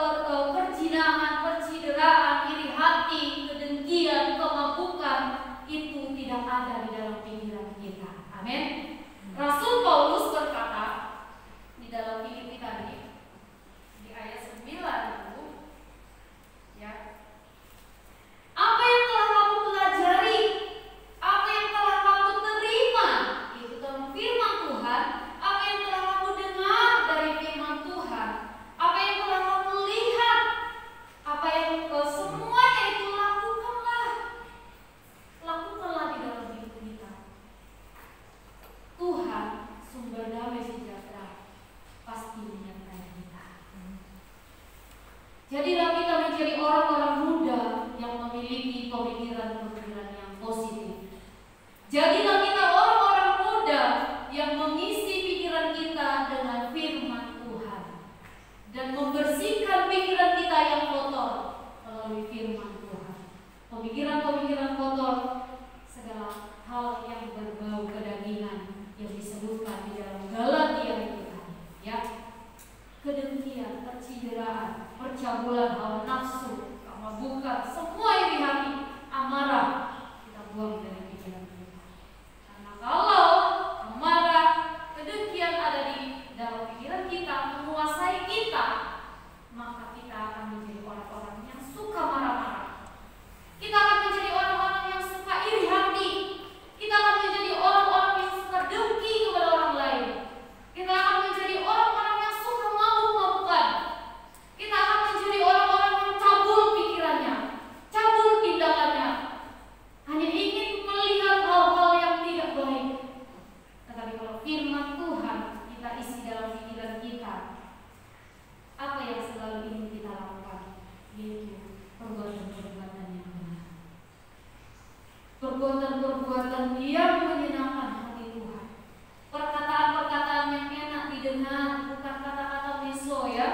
perjinahan, percideraan, iri hati, kedengkian, kemabukan itu tidak ada di dalam pikiran kita. Amin. Rasul Paulus berkata di dalam Filipi tadi di ayat 9 itu, ya, apa yang telah kamu pelajari, apa yang telah kamu terima itu dalam firman Tuhan, apa yang telah kamu dengar dari firman Tuhan, apa yang telah kamu lihat, apa yang semuanya itu lakukanlah di dalam hidup kita. Tuhan sumber damai sejahtera pasti menyertai kita. Jadilah kita menjadi orang-orang muda yang memiliki pemikiran-pemikiran yang positif. Jadilah kita orang-orang muda yang mengisi pikiran kita dengan firman Tuhan dan membersihkan pikiran kita yang kotor melalui firman Tuhan. Pemikiran-pemikiran kotor, segala hal yang berbau kedagingan yang disebutkan di dalam Galatia itu tadi, ya. Kedengkian, percideraan, percabulan, hawa nafsu, kemabukan, semua iri hati, amarah, kita buang dari pikiran kita. Karena kalau amarah, kedengkian ada di dalam pikiran kita, menguasai kita, maka kita akan menjadi orang-orang yang suka marah-marah. Kita akan menjadi orang-orang yang suka iri hati. Kita akan menjadi orang-orang yang suka dengki kepada orang lain. Kita akan menjadi orang-orang yang suka mabuk-mabukan. Kita akan menjadi orang-orang yang cabul pikirannya, cabul tindakannya, hanya ingin melihat hal-hal yang tidak baik. Tetapi kalau firman Tuhan kita isi dalam pikiran kita, apa yang selalu ingin kita lakukan? Yaitu perbuatan-perbuatan yang benar, perbuatan-perbuatan yang menyenangkan hati Tuhan, perkataan-perkataan yang enak didengar, bukan kata-kata meso, ya.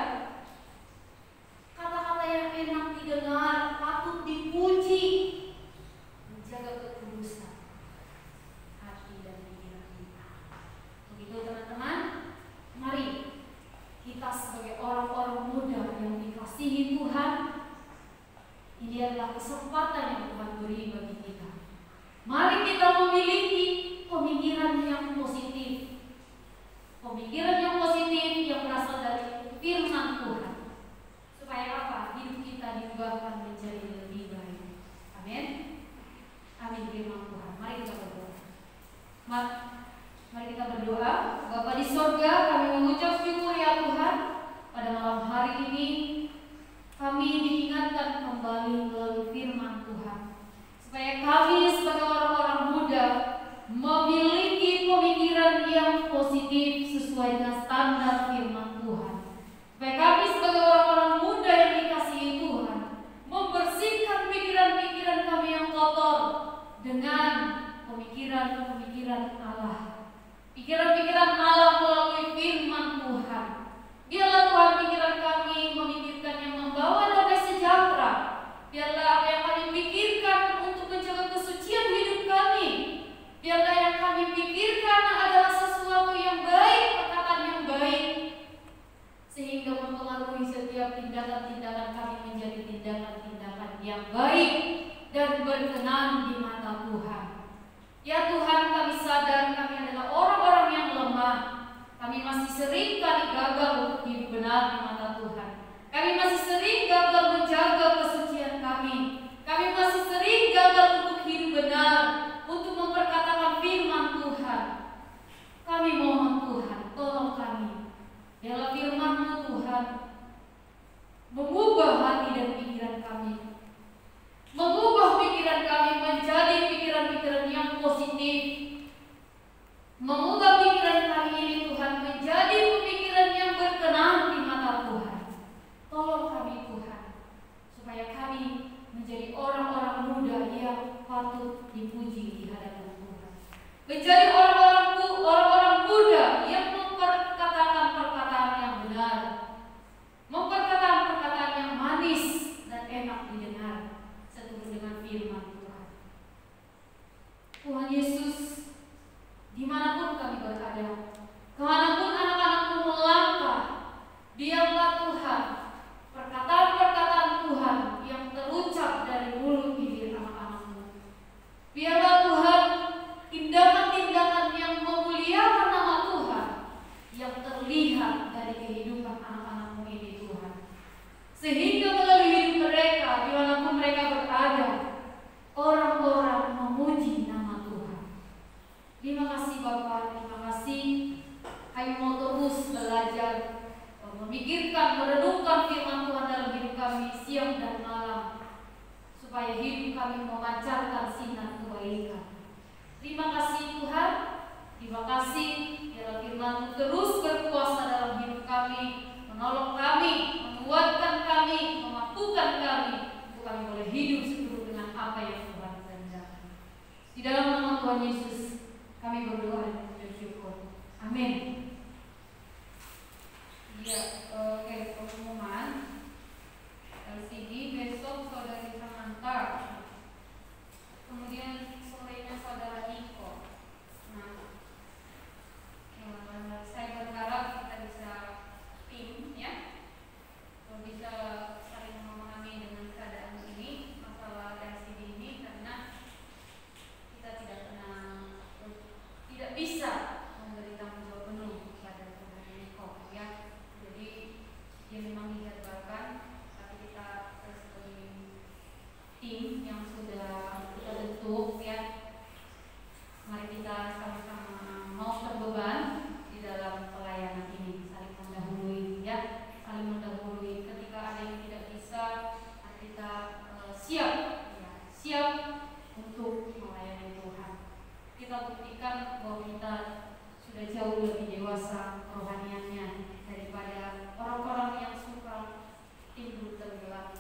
Kata-kata yang enak didengar, patut dipuji, menjaga kekudusan hati dan pikiran kita. Begitu teman-teman, mari kita sebagai orang-orang muda yang dikasihi Tuhan, ini adalah kesempatan yang Tuhan beri bagi kita. Mari kita memiliki pemikiran yang positif. Pemikiran yang positif yang berasal dari firman Tuhan. Supaya apa? Hidup kita diubahkan menjadi lebih baik. Amin. Amin firman Tuhan. Mari kita berdoa. Mari kita berdoa. Bapa di sorga, kami mengucap syukur ya Tuhan. Pada malam hari ini kami diingatkan kembali melalui firman Tuhan, supaya kami sebagai orang-orang muda memiliki pemikiran yang positif sesuai dengan standar firman Tuhan. Supaya kami sebagai orang-orang muda yang dikasihi Tuhan membersihkan pikiran-pikiran kami yang kotor dengan pemikiran-pemikiran Allah. Pikiran-pikiran Allah melalui firman Tuhan. Biarlah Tuhan pikiran kami memikirkan yang membawa damai sejahtera. Biarlah apa yang kami pikirkan untuk menjaga kesucian hidup kami. Biarlah yang kami pikirkan adalah sesuatu yang baik, perkataan yang baik, sehingga mempengaruhi setiap tindakan-tindakan kami menjadi tindakan-tindakan yang baik dan berkenan di mata Tuhan. Ya Tuhan, kami sadar kami adalah orang-orang yang lemah. Kami masih sering kali gagal untuk hidup benar di mata Tuhan. Kami masih sering gagal menjaga kesucian kami. Kami masih sering gagal untuk hidup benar, untuk memperkatakan firman Tuhan. Kami mohon Tuhan, tolong kami. Dalam firman-Mu Tuhan, mengubah hati dan pikiran kami. Mengubah pikiran kami menjadi pikiran-pikiran yang positif. Mengubah pikiran kami ini Tuhan menjadi pemikiran yang berkenan di mata Tuhan. Tolong kami Tuhan, supaya kami menjadi orang-orang muda yang patut dipuji di hadapan Tuhan. Menjadi orang-orang berada. Kemanapun anak-anakmu melangkah, biarlah Tuhan perkataan-perkataan Tuhan yang terucap dari mulut bibir anak-anakmu. Biarlah Tuhan tindakan-tindakan yang memuliakan nama Tuhan yang terlihat dari kehidupan anak-anakmu ini Tuhan. Sehingga melalui hidup mereka, dimanapun mereka berada, orang-orang memuji nama Tuhan. Terima kasih Bapak, terima kasih. Kami mau terus belajar, memikirkan, merenungkan firman Tuhan dalam hidup kami siang dan malam, supaya hidup kami memancarkan sinar kebaikan. Terima kasih Tuhan, terima kasih biarlah firman-Mu terus berkuasa dalam hidup kami, menolong kami, menguatkan kami, memampukan kami, untuk kami boleh hidup seturut dengan apa yang Tuhan kehendaki. Di dalam nama Tuhan Yesus kami berdoa dan bersyukur. Amin. Ya, oke, pengumuman LCD besok saudari Samantha, kemudian sorenya saudara Niko. Nah, saya berharap kita bisa tim ya, bisa saling memahami dengan keadaan ini, masalah LCD ini, karena kita tidak bisa memberi tanggung jawab penuh pada saudara Niko ya. Jadi dia memang dijadwalkan, tapi kita sebagai tim yang sudah kita bentuk ya, mari kita sama-sama mau berbeban di dalam pelayanan ini, saling mendahului ya, saling mendahului. Ketika ada yang tidak bisa, kita siap ya, siap untuk melayani Tuhan. Kita buktikan bahwa kita sudah jauh lebih dewasa rohaniannya daripada orang-orang yang suka timbul tenggelam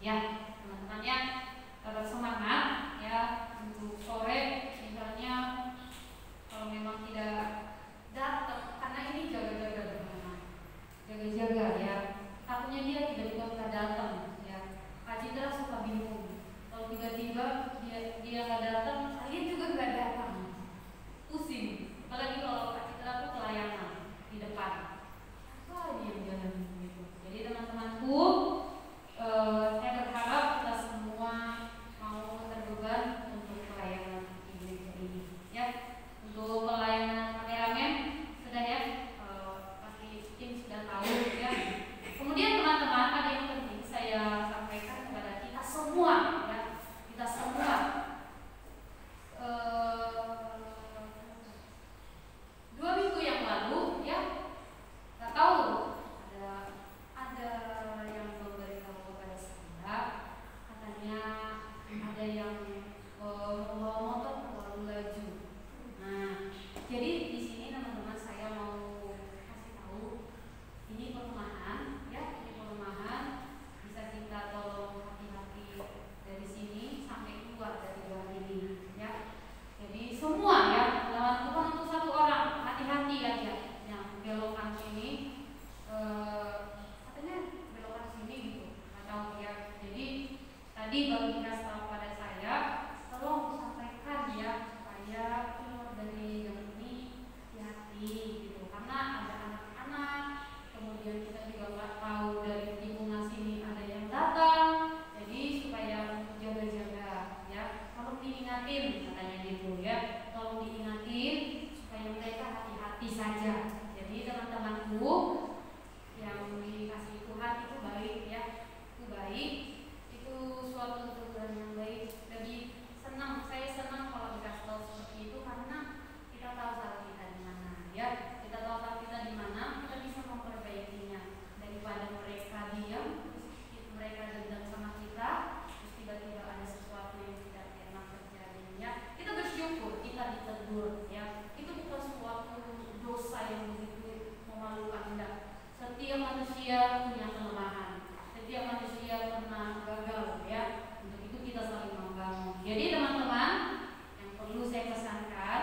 ya, teman-teman ya. Tetap semangat ya untuk sore misalnya, kalau memang tidak datang, karena ini jaga-jaga teman-teman, jaga-jaga ya, takutnya dia tiba-tiba nggak datang ya. Kak Citra suka bingung kalau tiba-tiba dia nggak datang, kalian juga nggak datang, pusing. Apalagi kalau Kak Citra tuh pelayanan di depan, apa dia jalan gitu. Jadi teman-temanku, saya berharap kita semua mau terbeban untuk pelayanan ini ya. Untuk pelayanan kameramen sudah ya, pasti tim sudah tahu ya. Kemudian teman-teman, ada yang penting saya sampaikan kepada kita semua ya, kita semua. 2 minggu yang lalu ya, nggak tahu ada yang memberitahu kepada saya, katanya ada yang membawa motor terlalu laju. Nah, jadi di sini teman-teman saya mau kasih tahu, ini perumahan ya, ini perumahan, bisa kita tolong hati-hati dari sini sampai keluar dari jalan ini ya. Jadi semua ya, bukan untuk satu orang, hati-hati aja yang belokan sini, katanya belokan sini gitu, nggak tahu ya. Jadi tadi baru dikasih tahu pada saya, tolong sampaikan ya, supaya keluar dari yang ini hati-hati gitu, karena ada anak-anak, kemudian kita juga nggak tahu dari lingkungan sini ada yang datang, jadi supaya jaga-jaga ya, tolong diingatin katanya gitu ya, tolong diingatin supaya mereka hati-hati saja. Jadi teman-temanku yang dikasih Tuhan itu baik ya, itu baik, itu suatu teguran yang baik. Lebih senang, saya senang kalau dikasih tahu seperti itu, karena kita tahu salah kita di mana ya, kita tahu salah kita di mana, kita bisa memperbaikinya, daripada mereka diam, terus mereka dendam sama kita, terus tiba-tiba ada sesuatu yang tidak enak terjadi ya. Kita bersyukur kita ditegur ya, itu bukan suatu dosa yang begitu memalukan, enggak. Setiap manusia punya kelemahan, setiap manusia pernah gagal ya. Untuk itu kita saling membangun. Jadi teman-teman, yang perlu saya pesankan,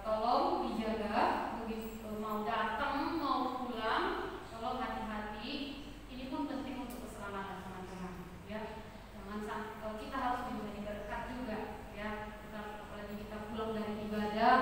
tolong dijaga, begitu mau datang mau pulang, tolong hati-hati. Ini pun penting untuk keselamatan teman-teman ya. Jangan sampai, kita harus menjadi berkat juga ya. Apalagi kita pulang dari ibadah,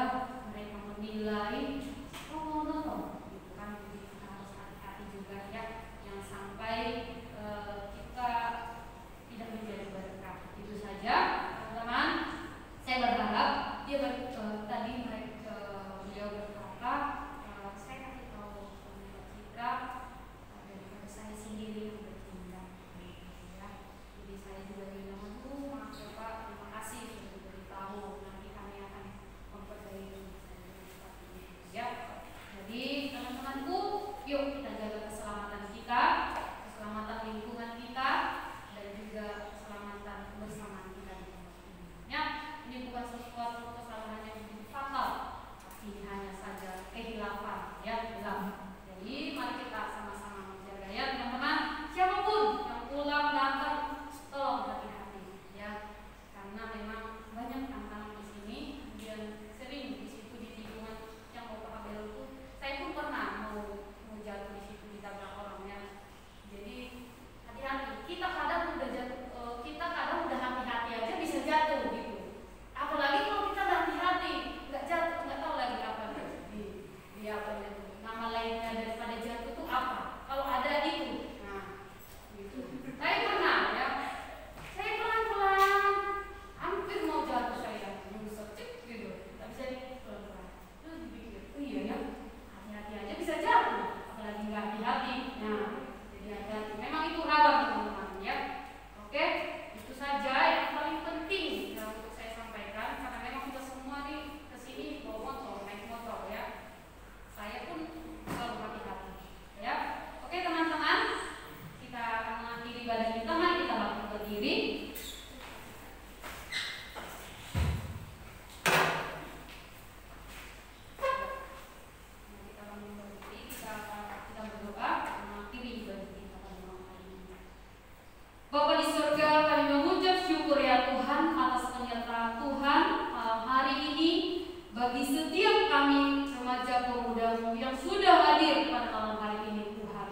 bagi setiap kami remaja pemuda-Mu yang sudah hadir pada malam hari ini Tuhan.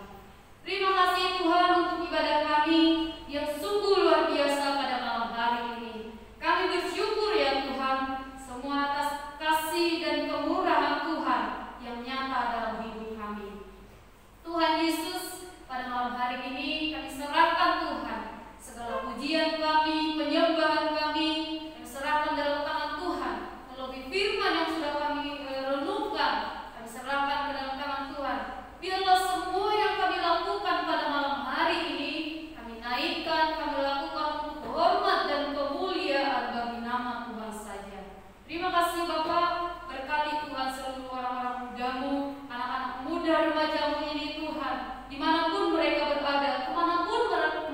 Terima kasih Tuhan untuk ibadah kami yang sungguh luar biasa pada malam hari ini. Kami bersyukur ya Tuhan, semua atas kasih dan kemurahan Tuhan yang nyata dalam hidup kami. Tuhan Yesus, pada malam hari ini kami serahkan Tuhan segala pujian kami, penyembahan kami, kami serahkan dalam tangan Tuhan. Melalui firman yang sudah kami renungkan, kami serahkan ke dalam tangan Tuhan. Biarlah semua yang kami lakukan pada malam hari ini, kami naikkan, kami lakukan untuk hormat dan kemuliaan bagi nama Tuhan saja. Terima kasih Bapak, berkati Tuhan seluruh orang-orang muda-Mu, anak-anak muda remaja-Mu ini Tuhan, dimanapun mereka berada, kemanapun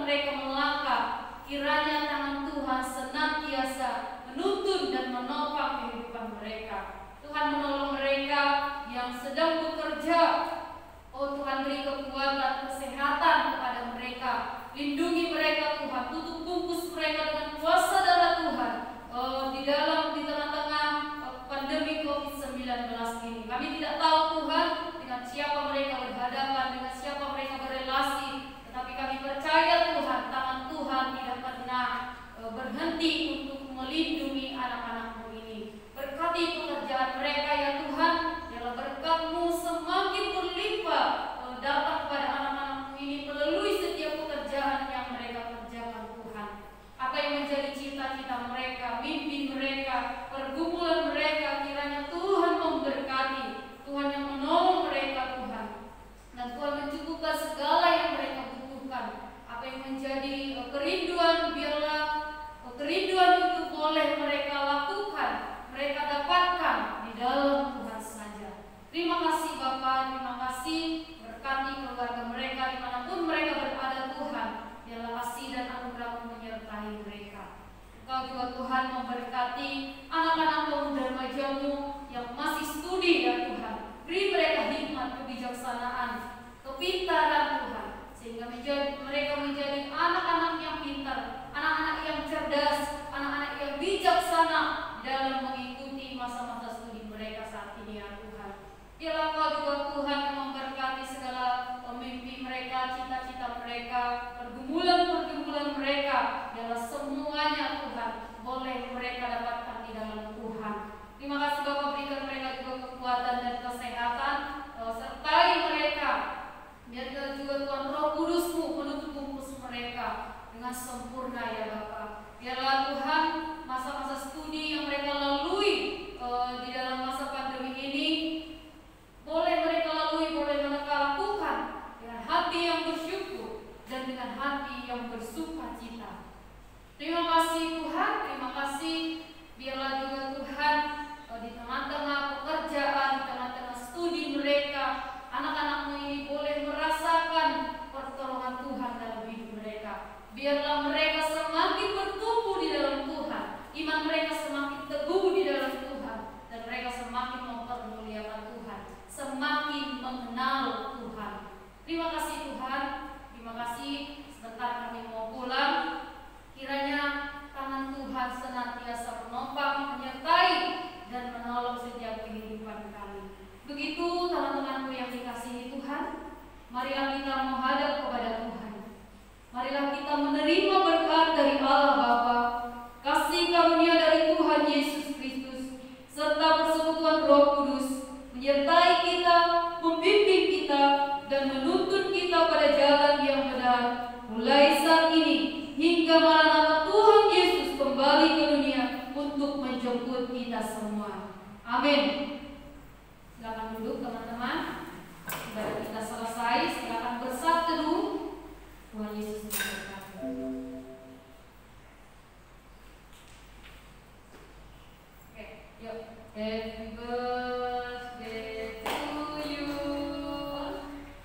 mereka melangkah, kiranya tangan Tuhan senantiasa menuntun dan menopang kehidupan mereka. Tuhan menolong mereka yang sedang bekerja. Oh Tuhan, beri kekuatan, kesehatan kepada mereka. Lindungi mereka Tuhan, tutup bungkus mereka dengan kuasa darah Tuhan. Di tengah-tengah pandemi COVID-19 ini, kami tidak tahu Tuhan dengan siapa mereka berhadapan, dengan siapa mereka berrelasi, tetapi kami percaya Tuhan, tangan Tuhan tidak pernah berhenti untuk melindungi anak-anak-Mu ini. Berkati pekerjaan mereka ya Tuhan, biarlah berkat-Mu semakin berlimpah datang kepada anak-anak-Mu ini melalui setiap pekerjaan yang mereka kerjakan Tuhan. Apa yang menjadi cita-cita mereka, mimpi mereka, pergumulan mereka, kiranya Tuhan memberkati, Tuhan yang menolong mereka Tuhan, dan Tuhan mencukupkan segala yang mereka butuhkan. Apa yang menjadi kerinduan, biarlah kerinduan itu boleh mereka lakukan, mereka dapatkan di dalam Tuhan saja. Terima kasih Bapa, terima kasih, berkati keluarga mereka dimanapun mereka berada Tuhan. Biarlah kasih dan anugerah-Mu menyertai mereka. Engkau juga Tuhan memberkati anak-anak pemuda remaja-Mu yang masih studi ya Tuhan. Beri mereka hikmat, kebijaksanaan, kepintaran Tuhan, sehingga mereka menjadi anak-anak yang pintar, anak-anak yang cerdas, anak-anak yang bijaksana dalam mengikuti masa-masa studi mereka saat ini ya Tuhan. Biarlah Engkau juga Tuhan yang memberkati segala mimpi mereka, cita-cita mereka, pergumulan-pergumulan mereka. Biarlah semuanya Tuhan boleh mereka dapatkan di dalam Tuhan. Terima kasih Bapak, berikan mereka juga kekuatan dan kesehatan, sertai mereka. Biarlah juga Tuhan Roh Kudus-Mu menutup bungkus mereka dengan sempurna ya Bapak. Biarlah Tuhan masa-masa studi yang mereka lalui di dalam masa pandemi ini boleh mereka lalui, boleh mereka lakukan dengan hati yang bersyukur dan dengan hati yang bersukacita. Terima kasih Tuhan, terima kasih. Biarlah juga Tuhan di tengah-tengah pekerjaan, di tengah-tengah studi mereka, anak-anak-Mu ini boleh merasakan pertolongan Tuhan dalam hidup mereka. Biarlah mereka semakin bertumbuh di dalam Tuhan, iman mereka semakin teguh di dalam Tuhan, dan mereka semakin mempermuliakan Tuhan, semakin mengenal Tuhan. Terima kasih Tuhan, terima kasih. Sebentar kami mau pulang, kiranya tangan Tuhan senantiasa menopang, menyertai, dan menolong setiap kehidupan kami. Begitu teman-temanku yang dikasihi Tuhan, marilah kita menghadap kepada Tuhan. Marilah kita menerima berkat dari Allah Bapa, kasih karunia dari Tuhan Yesus Kristus, serta persekutuan Roh Kudus menyertai kita, membimbing kita, dan menuntun kita pada jalan yang benar, mulai saat ini hingga Maranatha Tuhan Yesus kembali ke dunia untuk menjemput kita semua. Amin. Silakan duduk teman-teman. Ibadah kita selesai, silakan bersatu teduh. Tuhan Yesus memberkati. Oke, yuk. Happy birthday to you.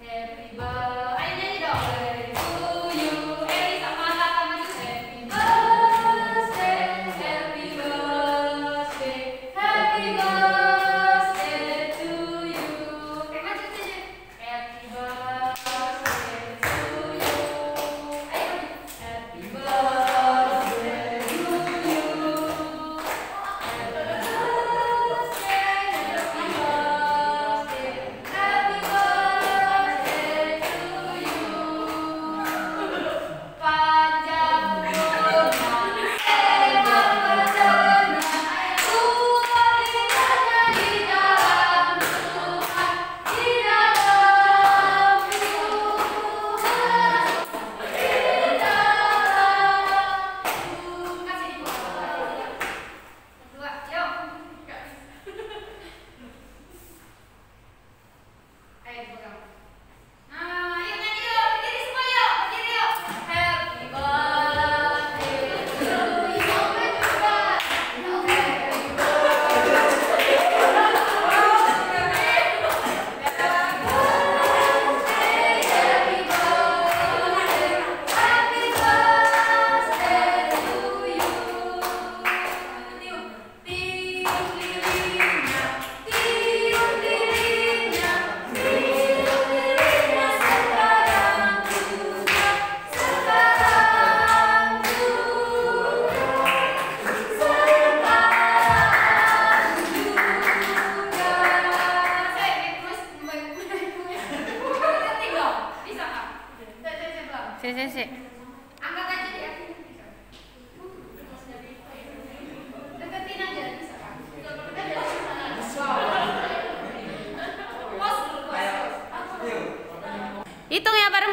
Happy birthday. Ayo nyanyi dong. To you. Sama maju. Happy birthday. Happy birthday. Happy birthday to you. Oke, maju saja. Happy birthday to you. Ayo maju. Happy birthday to you. Happy birthday.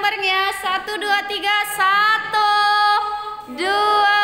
bareng-bareng ya. 1, 2, 3. 1, 2,